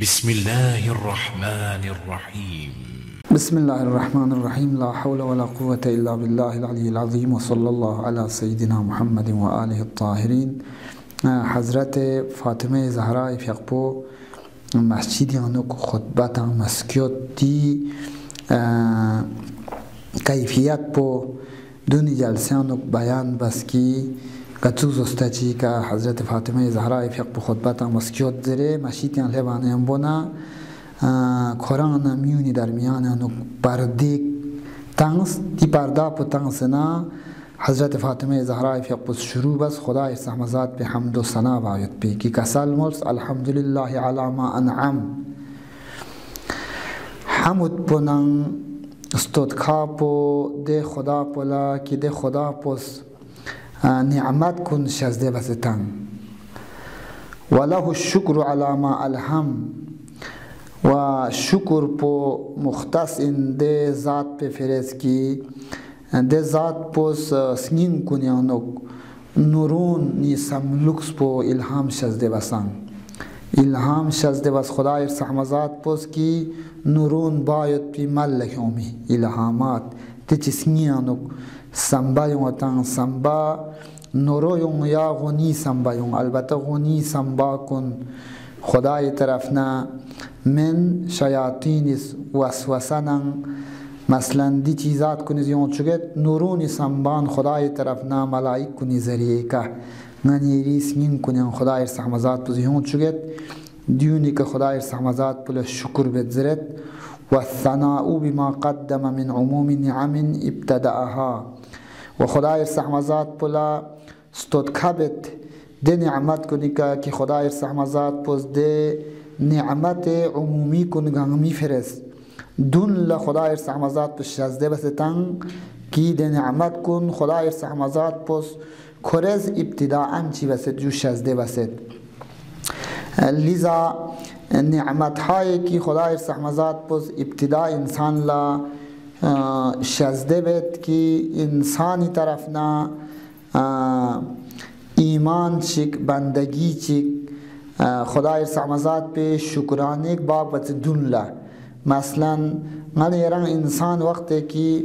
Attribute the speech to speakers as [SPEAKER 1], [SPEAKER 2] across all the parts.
[SPEAKER 1] بسم الله الرحمن الرحيم.
[SPEAKER 2] بسم الله الرحمن الرحيم. لا حول ولا قوة إلا بالله العلي العظيم وصلى الله على سيدنا محمد وآله الطاهرين. حضرت فاطمه زهرا فیقپو مسجد آنک خطبت مسکیت دی کیفیت پو دونی جلسه آنک بیان بس کی کتوز استچی که حضرت فاطمه زهرا فیقپو خطبت مسکیت داره مسجد آن لبانه ام بنا قرآن میونی در میان آنک پرده تنس تی پرده پو تنس نا حضرت فاطمه زهرا فیقپو شروع بس خدای سحمزاد به حمد و ثنا باید پی کی کسال مرس الحمدلله علی ما انعم حمد پنن استودکا پو ده خدا پولا کی ده خدا پوس نعمت کن شزده بستن وله الشکر علی ما الهم و شکر پو مختص این ده ذات پی فرز کی ده ذات پوس سنین کنی آنک نورون نی سملوکس پو الهام شزده بسن الهام شزده بس خدای سحمزاد پوس کی نورون باید پی ملک اومی الهامات تیچی سنی آنک سنبا یون تن سنبا نورو یون یا غنی سنبا یون البته غنی سنبا کن خدای طرفنا من شیاطین وسوسنن مثلا دی چیزات کنی زیون چگت نورونی سنبان خدای طرفنا ملائک کنی ذریعه که ننیری سنین کنی خدای سحمزاد پو زیون چگت دیونی که خدای سحمزاد پو شکر بذرت و الثناء بما قدم من عموم نعم ابتدأها و خدای سحمزاد پو استودکبت ده نعمت کنی که خدای سحمزاد پو ده نعمت عمومی کن گنگمی فرست دون لخدای سحمزاد پو شزده بستن کی ده نعمت کن خدای سحمزاد پو کرز ابتداءً چی بست جو شزده بست لذا نعمت هایی که خدای سحمزاد پو ابتداء انسان لا شزده بید که انسانی طرفنا ایمان چک بندگی چک خدای سحمزاد پی شکرانه باب بچ دون لا مثلا من ایران انسان وقتی که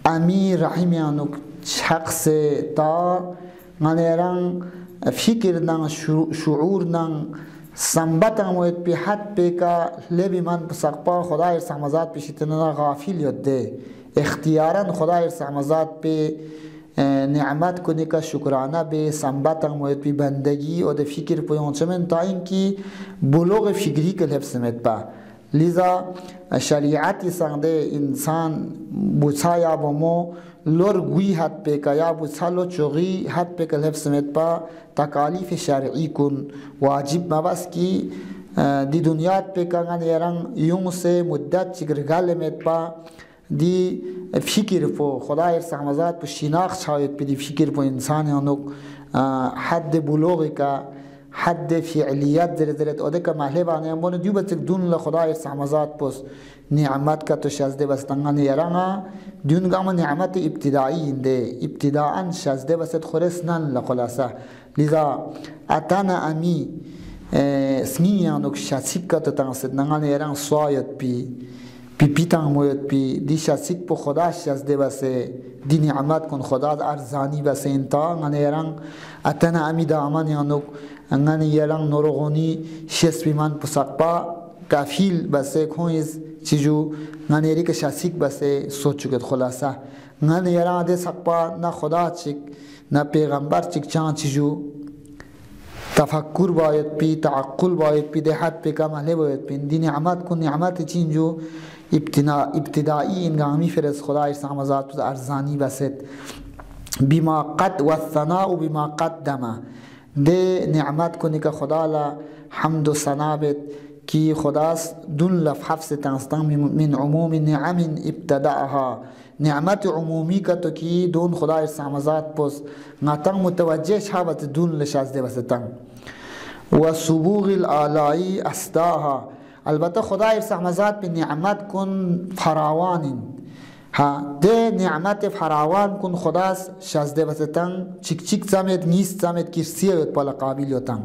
[SPEAKER 2] امیر رحمیانو شخص تا من ایران فکر نن شعور نن سنبت موید پی حد پی که لبی من بسقپا خدای سحمزاد پی شیطننا غافل یاد ده اختیارا خدای سحمزاد پی نعمت کنی که شکرانه به سنبت موید پی بندگی و ده فکر پویانچمن تا این که بلوغ فکری که لب سمت با لذا شریعتی سنده انسان بوچا یا بمو لور گوی حد پی که یا بوچا لو چوغی حد پی که لب سمت با تکالیف شرعی کن واجب مبس کی دی دنیات پی که ایران یون سے مدت چگرگل مت با دی فکر پو خدای سحمزاد پو شناخت شاید پی دی فکر پو انسان انک حد بلوغی که حد فعلیت درت اوده که محله بانه امونه دیو بچک دون لخدای سحمزاد پو نعمت که تو شزده بستنگان یرانگا دیون گام نعمت ابتدائی انده ابتداءً شزده بست خورس نن لخلاصه لذا اتانا امی سنی انک شسیک که تو تنسد نگان یرانگ سوایت پی پیتان موید پی دی شسیک پو خدا شزده بسه دی نعمت کن خدا ارزانی بسه انتا انگان ایران اتنا امی دامان یانوک انگان ایران نورغونی شس بی من پو سقپا کافیل بسه کنیز چیجو انگان ایری که شسیک بسه سوچ چکت خلاصه انگان ایران ده سقپا نا خدا چک نا پیغمبر چک چان چیجو تفکر باید پی تعقل باید پی ده حد پی کامله باید پی دی نعمت کن نعمت چینجو ابتدائی انگامی فرز خدای سحمزاد پو ارزانی بست بما قد و الثناء بما قدم ده نعمت کنی که خدا لا حمد و ثنا بید کی خداست دون لف حفظ تنستان من عموم نعم ابتداءها نعمت عمومی که تو کی دون خدای سحمزاد پوس ناتن متوجه شابت دون لشازده بستن و سبوغ الآلائی استاها البته خدای سحمزاد به نعمت کن فراوان ها ده نعمت فراوان کن خداست شازده بستن چیک چیک زمت نیست زمت کرسیه بالا قابل یوتن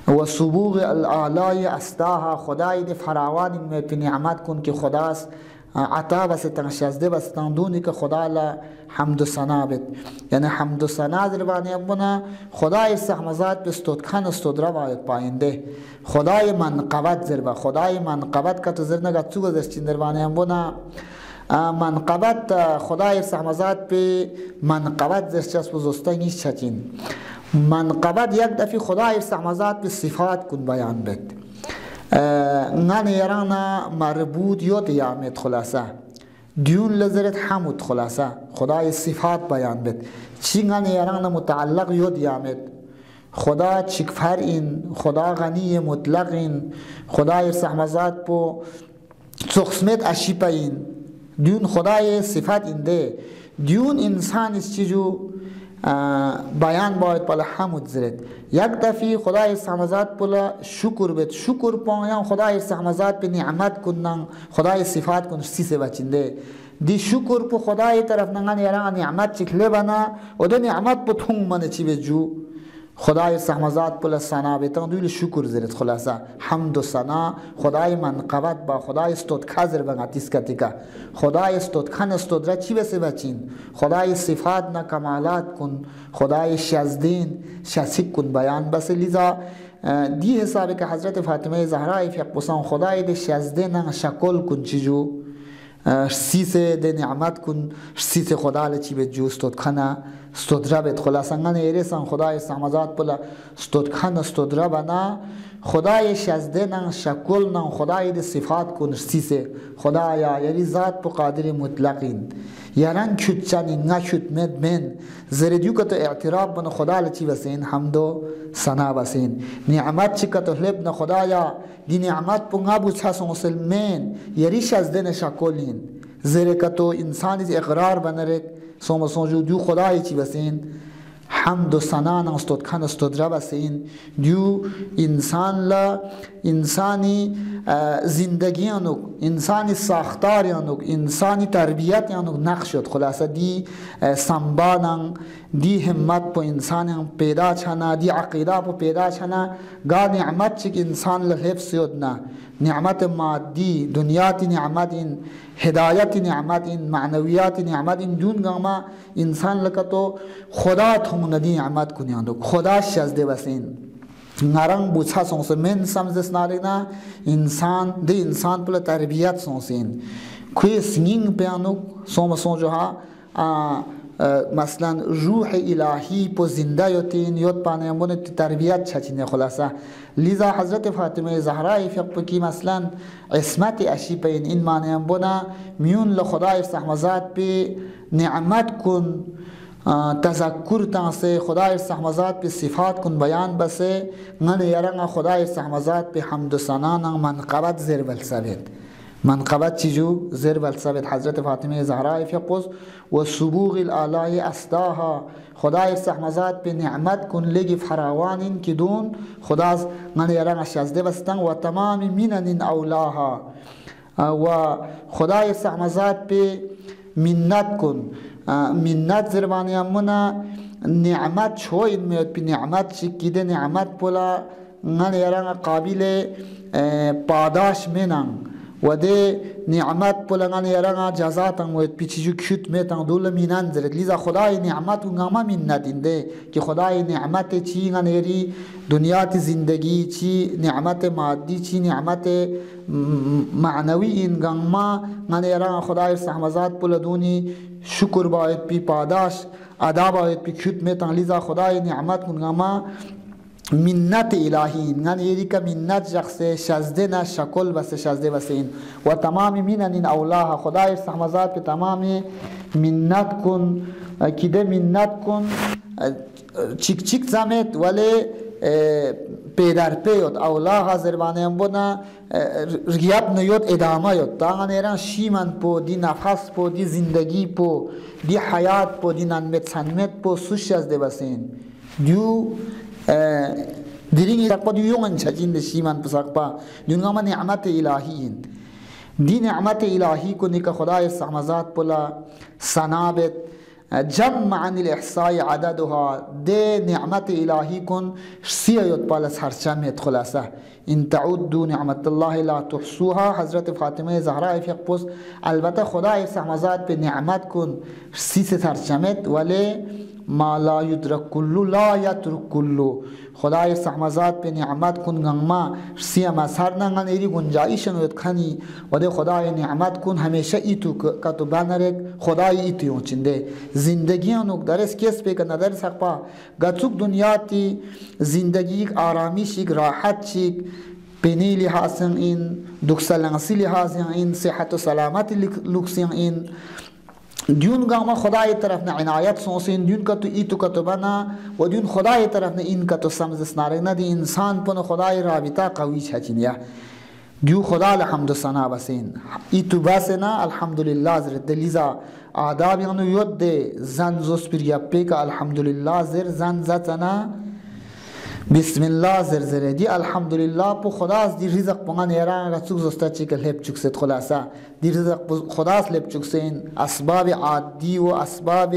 [SPEAKER 2] و سبوغ الآلای استاها خدای ده فراوان می پی نعمت کن که خداست عطا بستن شزده بستن دونی که خدا لا حمد و ثنا بید یعنی حمد و ثنا زربانی بنا خدای استحمزات بستودکن استودرا باید پاینده خدای منقبت زربا خدای منقبت کت زرنگا چو گذشتین دربانی بنا منقبت خدای استحمزات به منقبت زرچست بزستنگیش چچین منقبت یک دفعه خدای استحمزات به صفات کن بیان بید نان یرانا مربوط یاد یامد خلاصه دیون لذرت حمد خلاصه خدای صفات بیان بید چی نان یرانا متعلق یاد یامد خدا چکفر این خدا غنی مطلق این خدای استحمزات پو سخسمت اشیپ این دیون خدای صفات اینده دیون انسان اس چیزو بیان باید بالا حمد زرد یک دفعه خدای استحمزات بالا شکر بید شکر پایان خدای استحمزات به نعمت کنن خدای صفات کن سیسه بچنده دی شکر پو خدای طرف نگن یران نعمت چکله بنا و دو نعمت پو تونگ من چی بجو خدای استحمزات بالا ثنا بیتن دویل شکر زرد خلاصه حمد و ثنا خدای منقبت با خدای استودکا زر بنا تیسکتی خدای استودکن استودرا چی بسه بچین خدای صفات نا کمالات کن خدای شزدین شسک کن بیان بس لذا دی حسابی که حضرت فاطمه زهرا فی قسم خدای ده شزدین شکل کن چیجو سیسه ده نعمت کن سیسه خدا لچی به جو استودکن استودرا بید خلاصا نگن ایرسان خدای استحمزات بلا استودکن استودرا بنا خدای شزده نن شکل نن خدای ده صفات کن سیسه خدایا یعنی ذات پو قادر مطلقین یاران کچانی نشد من زردیو که تو اعتراف بنا خدا لچی بسین حمدو ثنا بسین نعمت چی که تو لب خدایا دی نعمت پو نبو چاس مسلمین یری شزده نشکلین زره که تو انسانی اقرار بنرک سوم سونجو دیو خدای چی بسین حمد و ثنا نن استودکن استودرا بسین دیو انسان لا انسانی زندگی انو انسانی ساختار انو انسانی تربیت انو نقشد خلاصه دی سنبانن دی همت پو انسان پیدا چنا دی عقیده پو پیدا چنا گا نعمت چک انسان لحفظ یدنا نعمت مادی دنیاتی نعمت این هدایت نعمت این معنویات نعمت این دون گاما انسان لکتو خدا تهم ندی نعمت کنیاندو خدا شزده بسین نرنگ بوچا سونسه من سمزس نارینا انسان ده انسان پل تربیت سونسین کوئی سنینگ پیانو سوم سونجو ها مثلا روح الهی پو زنده یوتین یوت پانه امونه تربیت چچینه خلاصه لذا حضرت فاطمه زهرا فقط کی مثلا عصمت اشی پین این معنی امونه میون لخدای استحمزات به نعمت کن تذکر تانسه خدای استحمزات به صفات کن بیان بسه نن یرنگ خدای استحمزات به حمد و ثنا منقبت زر بلسبت منقبت چیجو زر بلسبت حضرت فاطمه زهرا فقط و سبوغ الالای استاها خدای استحمزات به نعمت کن لگی فراوانین که دون خدا نن یرنگ شزده بستن و تمام منن اولاها و خدای استحمزات به منت کن منت زربانی امونا نعمت چوین میاد پی نعمت چکیده نعمت پولا نن یرنگ قابل پاداش منن و ده نعمت پولا نن یرنگ جزاتن میاد پی چیجو کت میتن دول منن زرد لیزا خدای نعمت و نما منت اینده که خدای نعمت چی نن یری دنیات زندگی چی نعمت مادی چی نعمت معنوی این گنما نن یرنگ خدای استحمزات پولا دونی شکر باید پی پاداش ادا باید پی کت میتن لیزا خدای نعمت کنگاما منت الهی نن یری که منت شخص شزده نه شکل بس شزده بس این و تمام منن این اولاها خدای استحمزات پی تمام منت کن کده منت کن چیک چیک زمت ولی پیدر پیود اولاها زربانه بونا ریاب نیود ادامه یود تا نیران شیمن پو دی نفس پو دی زندگی پو دی حیات پو دی ننمت سنمت پو سوش از دی بسین دیو دیرینگی ساقپا دیو یونگن چچین دی شیمن پو ساقپا دیونگا ما نعمت الهی دی نعمت الهی کنی که خدای استحمزات پولا سنابت جمع عن الاحصاء عددها ده نعمت الهی کن سیایت بالا سرچمت خلاصه ان تعدوا نعمت الله لا تحصوها. حضرت فاطمه زهرا فیق پوست البته خدای سحمزاد به نعمت کن سیس سرچمت ولی ما لا يدرك كله لا يترك كله. خدای سحمزاد به نعمت کن گنگما سی مسهر نگن ایری گنجایش نوید کنی و ده خدای نعمت کن همیشه ایتو که تو بنرک خدای ایتو یون چنده زندگی انوک درست کس بکن ندر سقپا گچوک دنیا تی زندگی آرامیشی راحت چیک بینی لحاظن این دکسلنسی لحاظن این صحت و سلامت لکسین این دیون گاما خدای طرف نه عنایت سوسین دیون کا تو ایتو کا تو بنا و دیون خدای طرف نه این کا تو سمز ناره نه دی انسان پن خدای رابطه قوی چچینیا دیو خدا الحمد ثنا بسین ایتو بسنا الحمدلله زر دلیزا آداب یانو یود زن زوس پریا پیکا الحمدلله زر زن زتنا بسم الله زرزره دی الحمدلله پو خداست دی رزق پنگان ایران رسوک زستا چیکل هپ چکست خلاصا دی رزق خداست لپ چکسین اسباب عادی و اسباب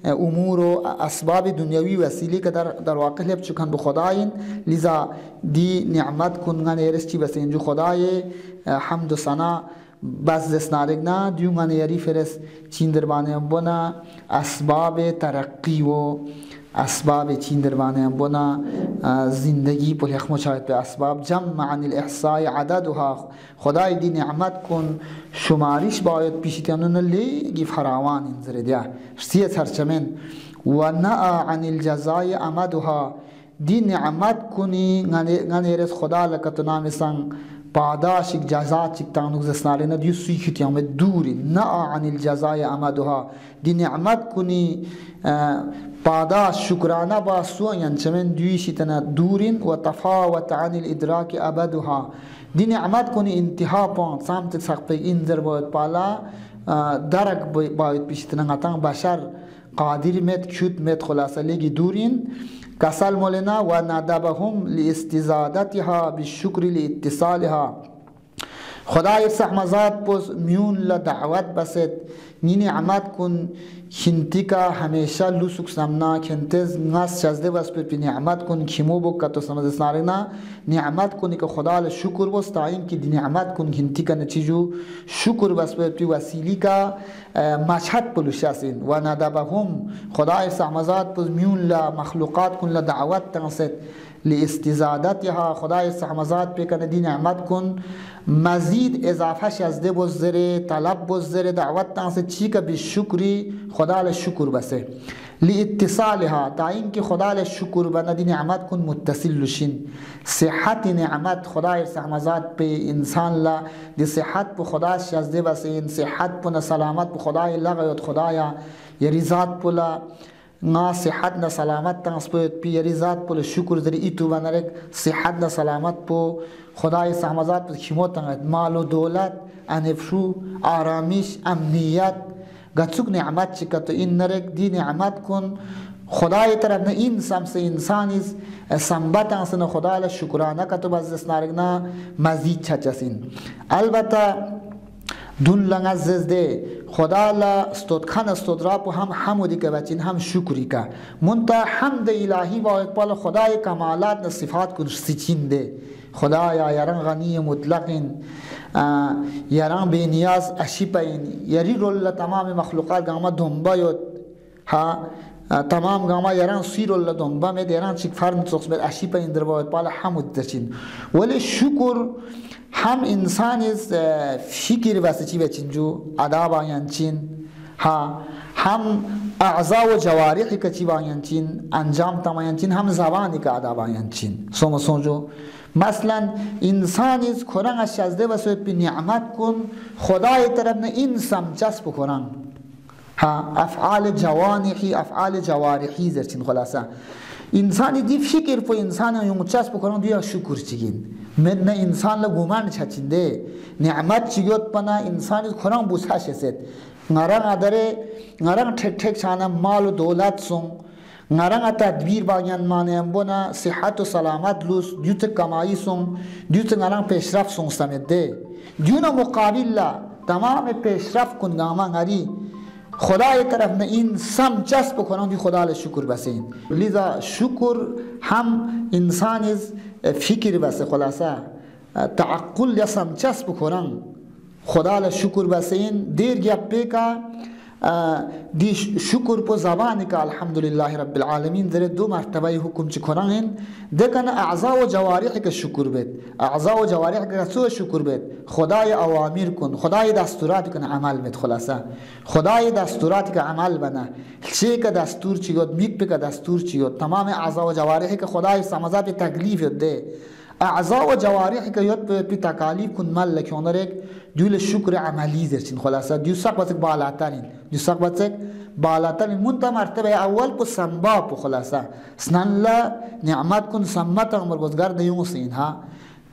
[SPEAKER 2] امور و اسباب دنیوی وسیله که در واقع لپ چکن بو خداین لذا دی نعمت کنگان ایرس چی بسین جو خدای حمد و ثنا بس دست نارگنا دیونگان ایری فرس چین دربانه بنا اسباب ترقی و اسباب چین دربانه بنا زندگی پر یخ مشاهد به اسباب جمع عن الاحصاء عددها خدای دی نعمت کن شماریش باید پیشتیانون لیگی فراوان انزره دیا سیه سرچمن و نعا عن الجزای امدها دی نعمت کنی غنیرس خدا لکتو نامسان پاداشک جزاتک تانوک زسنالنا دیو سیختی هم دوری نعا عن الجزای امدها دی نعمت کنی پاداش شکرانه با سوین چمن دیوشتنا دورین و تفاوت عن الادراک ابدها دی نعمت کنی انتها پان سامت سقپی انذر باید پالا درک باید پیشتنا غتان بشر قادر مت کیوت مت خلاصه لگی دورین کسل مولنا و ندبهم لاستزادتها بالشکر لاتصالها خدای سحمزاد پس میون لدعوت بسد نی نعمت کن خنتی کا همیشه لوسوک سمنا خنتز ناس شزده بس پر نعمت کن کیمو بو کتو سمز سارنا نعمت کنی که خدا ل شکر بس تایم کی نعمت کن خنتی کا نتیجو شکر بس پر وسیلی کا مشهد پلوشاسین و ندبهم خدای سحمزاد پس میون ل مخلوقات کن لدعوت تنسد لاستزادتها خدای سحمزاد پی کنه دی نعمت کن مزید اضافه شزده بزره طلب بزره دعوت تانسه چی که بالشکری خدا ل شکر بسه لاتصالها تا اینکه خدا ل شکر بنا دی نعمت کن متصل لشین صحت نعمت خدای سحمزاد پی انسان لا دی صحت پو خدا شزده بسه این صحت پو سلامت پو خدای لغیت خدایا یری ذات پولا نا صحت نا سلامت تنس پویت پی یری ذات پول شکر دری ایتو بنرک صحت نا سلامت پو خدای سحمزاد پو کیموت تنگت مال و دولت انفشو آرامیش امنیت گچوک نعمت چکتو این نرک دی نعمت کن خدای طرف نه این سمس انسانیز سنبت انسان خدا ل شکرانه کتو بزدست نارگنا مزید چچسین البته دون لنگ زده خدا لا استودخان استودرا پو هم حمودی که بچین هم شکری که منتا حمد الهی باید پال خدای کمالات صفات کن سچین ده خدایا یاران غنی مطلقین یاران بی نیاز اشیپین یاری رول تمام مخلوقات گاما دنبا یود ها تمام گاما یاران سی رول دنبا مید یاران چیک فرن سوکس مید اشیپین در باید پال حمود دچین ولی شکر هم انسان از فکر واسه چی بچین جو آداب آیان چین ها هم اعضاء و جوارحی که چی باین چین انجام تماین چین هم زبانی که آداب آیان چین سوم سونجو مثلا انسان از کرن از شزده واسه پی نعمت کن خدای طرف نه این سمچسب کنن ها افعال جوانحی افعال جوارحی زرچین خلاصه انسانی دی فکر پو انسان یون چسب کنن دیا شکر چیگین من نه انسان ل گمان چچینده نعمت چیگوت پنا انسان خوران بوساش است نران اداره نران ٹھک ٹھک چانا مال و دولت سون نران تدبیر باین مانه بنا صحت و سلامت لوس دیوت کمایی سون دیوت نران پیشرفت سون سمده دیونا مقابل لا تمام پیشرفت کن گاما غری خدای طرف نه این سم چسب کنن دی خدا ل شکر بسین. لذا شکر هم انسان از فکر بس خلاصه تعقل یا سم چسب کنن خدا ل شکر بسین دیر گپ کا دی شکر په زبان کا الحمدلله رب العالمین در دو مرتبه حکم چ کنن دکن اعضاء و جوارح کا شکر بید اعضاء و جوارح کا سو شکر بید خدای اوامر کن خدای دستورات کن عمل بید خلاصه خدای دستورات کا عمل بنا چه کا دستور چیود میک په کا دستور چیود تمام اعضاء و جوارح کا خدای سمزا په تکلیف ده اعضاء و جوارح کا یاد په تکالیف کن مل لکونر یک دیول شکر عملی درچین خلاصه دیو سقوت بالاترین دیو سقوت بالاترین منت مرتبه اول په سنبا په خلاصه سنن لا نعمت کن سمت عمر گزگار دیو سین ها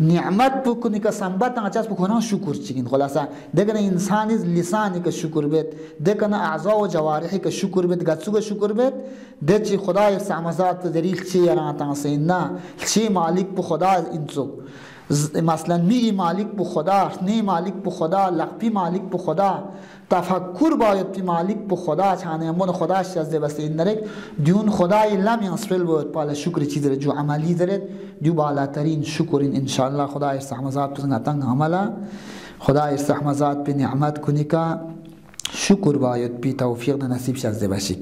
[SPEAKER 2] نعمت په کنی کا سنبت اچاس په کنه شکر چین خلاصه دغه انسان از لسان کا شکر بیت دغه اعضاء و جوارح کا شکر بیت گڅو کا شکر بیت د چی خدای سمزات دریل چی را تا سین نه چی مالک په خدا انسو مثلا میگی مالک به خدا نه مالک به خدا لقبی مالک به خدا تفکر باید پی مالک به خدا چانه من خدا شازده بس این نرک دیون خدای لم یصفل باید پال شکر چیز جو عملی دارد دیو بالاترین شکرین انشاءالله خدای استحمزات پس نتنگ عمله خدای استحمزات پی نعمت کنی که شکر باید پی توفیق نصیب شازده باشی.